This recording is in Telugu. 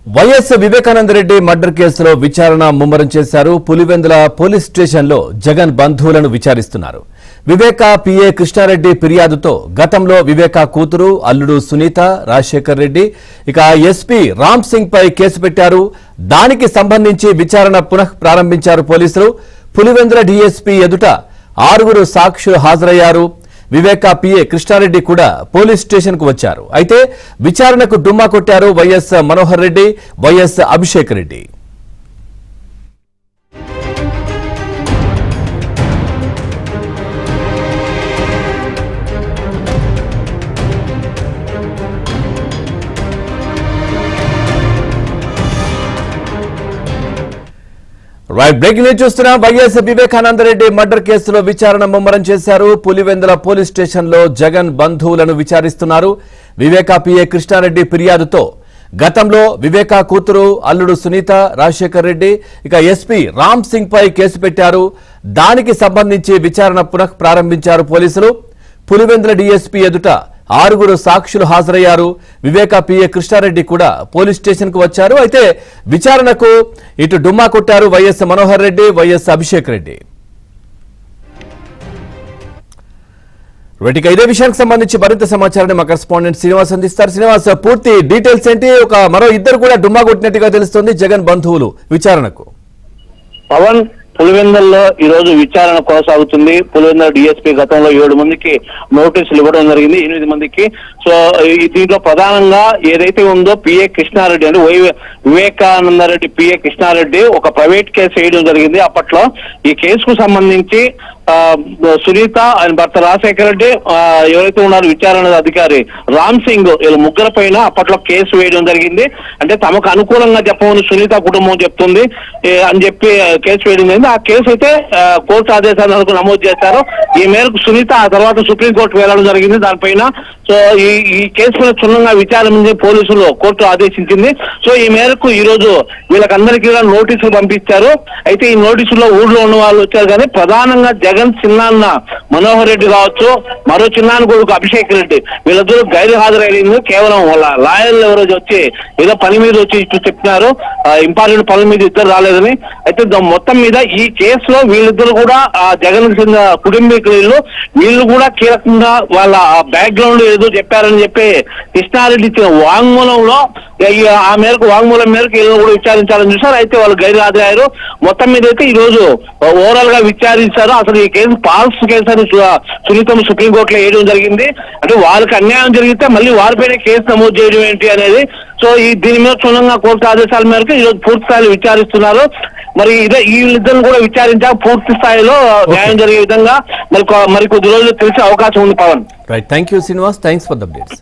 వైఎస్ వివేకానంద రెడ్డి మర్డర్ కేసులో విచారణ ముమ్మరం చేశారు. పులివెందుల పోలీస్ స్టేషన్లో జగన్ బంధువులను విచారిస్తున్నారు. వివేక పిఏ కృష్ణారెడ్డి ఫిర్యాదుతో గతంలో వివేక కూతురు అల్లుడు సునీత, రాజశేఖర్ రెడ్డి, ఇక ఎస్పీ రామ్ సింగ్ పై కేసు పెట్టారు. దానికి సంబంధించి విచారణ పునః ప్రారంభించారు పోలీసులు. పులివెందుల డీఎస్పీ ఎదుట 6 సాక్షులు హాజరయ్యారు. వివేక పిఏ కృష్ణారెడ్డి కూడా పోలీస్ స్టేషన్ కు వచ్చారు. అయితే విచారణకు డుమ్మా కొట్టారు YS Manohar Reddy, YS Abhishek Reddy. Breaking news చూస్తున్నాం. వైఎస్ వివేకానంద రెడ్డి మర్డర్ కేసులో విచారణ ముమ్మరం చేశారు. పులివెందుల పోలీస్ స్టేషన్ లో జగన్ బంధువులను విచారిస్తున్నారు. వివేక పిఏ కృష్ణారెడ్డి ఫిర్యాదుతో గతంలో వివేక కూతురు అల్లుడు సునీత, రాజశేఖర్ రెడ్డి, ఇక ఎస్పీ రామ్ సింగ్ పై కేసు పెట్టారు. దానికి సంబంధించి విచారణ పునః ప్రారంభించారు పోలీసులు. పులివెందుల డీఎస్పీ ఎదుట 6 సాక్షులు హాజరయ్యారు. వివేక పిఏ కృష్ణారెడ్డి కూడా పోలీస్ స్టేషన్ కు వచ్చారు. అయితే విచారణకు ఇటు డుమ్మా కొట్టారు వైఎస్ మనోహర్ రెడ్డి, వైఎస్ అభిషేక్ రెడ్డి. ఇదే విషయానికి సంబంధించి మరింత సమాచారాన్ని మా కరెస్పాండెంట్ శ్రీనివాస్ అందిస్తారు. శ్రీనివాస్, పూర్తి డీటెయిల్స్ ఏంటి? మరో 2 కూడా డుమ్మా కొట్టినట్టుగా తెలుస్తోంది జగన్ బంధువులు విచారణకు. పవన్, పులివెందుల్లో ఈ రోజు విచారణ కొనసాగుతుంది. పులివెందుల డీఎస్పీ గతంలో 7 మందికి నోటీసులు ఇవ్వడం జరిగింది, 8 మందికి. సో దీంట్లో ప్రధానంగా ఏదైతే ఉందో పిఏ కృష్ణారెడ్డి అంటే వివేకానంద రెడ్డి పిఏ కృష్ణారెడ్డి ఒక ప్రైవేట్ కేసు వేయడం జరిగింది. అప్పట్లో ఈ కేసుకు సంబంధించి సునీత, ఆయన భర్త రాజశేఖర్ రెడ్డి, ఎవరైతే ఉన్నారో విచారణ అధికారి రామ్ సింగ్, వీళ్ళ 3 పైన అప్పట్లో కేసు వేయడం జరిగింది. అంటే తమకు అనుకూలంగా చెప్పమని సునీత కుటుంబం చెప్తుంది అని చెప్పి కేసు వేయడం జరిగింది. ఆ కేసు అయితే కోర్టు ఆదేశాలకు నమోదు చేశారు. ఈ మేరకు సునీత ఆ తర్వాత సుప్రీంకోర్టు వెళ్ళడం జరిగింది దానిపైన. సో ఈ కేసు మీద క్షుణ్ణంగా విచారణ పోలీసులు కోర్టు ఆదేశించింది. సో ఈ మేరకు ఈ రోజు వీళ్ళకందరికీ నోటీసులు పంపించారు. అయితే ఈ నోటీసుల్లో ఊళ్ళో ఉన్న వాళ్ళు వచ్చారు, కానీ ప్రధానంగా జగన్ చిన్నాన్న మనోహర్ రెడ్డి కావచ్చు, మరో చిన్నాన్న కొడుకు అభిషేక్ రెడ్డి, వీళ్ళిద్దరూ గైరు హాజరైంది. కేవలం వాళ్ళ లాయర్లు ఎవరోజు వచ్చి ఏదో పని మీద వచ్చి ఇటు చెప్పినారు, ఇంపార్టెంట్ పనుల మీద ఇద్దరు రాలేదని. అయితే మొత్తం మీద ఈ కేసులో వీళ్ళిద్దరు కూడా జగన్ చెందిన కుటుంబీకులు, వీళ్ళు కూడా కీలకంగా వాళ్ళ బ్యాక్గ్రౌండ్ ఏదో చెప్పారని చెప్పి కృష్ణారెడ్డి ఇచ్చిన వాంగ్మూలంలో ఆ మేరకు వాంగ్మూలం మేరకు వీళ్ళు కూడా విచారించాలని చూశారు. అయితే వాళ్ళు గైరు హాజరయ్యారు. మొత్తం మీద అయితే ఈ రోజు ఓవరాల్ గా విచారించారు. అసలు ఈ కేసు ఫాల్స్ కేసు అని సునీతను సుప్రీంకోర్టులో వేయడం జరిగింది. అంటే వాళ్ళకి అన్యాయం జరిగితే మళ్ళీ వారిపైన కేసు నమోదు చేయడం ఏంటి అనేది. సో దీని మీద క్షుణ్ణంగా కోర్టు ఆదేశాల మేరకు ఈరోజు పూర్తి స్థాయిలో విచారిస్తున్నారు. మరి వీళ్ళిద్దరిని కూడా విచారించాక పూర్తి స్థాయిలో న్యాయం జరిగే విధంగా మరి కొద్ది రోజులు తెలిసే అవకాశం ఉంది. Pavan, right, thank you Srinivas, thanks for the updates.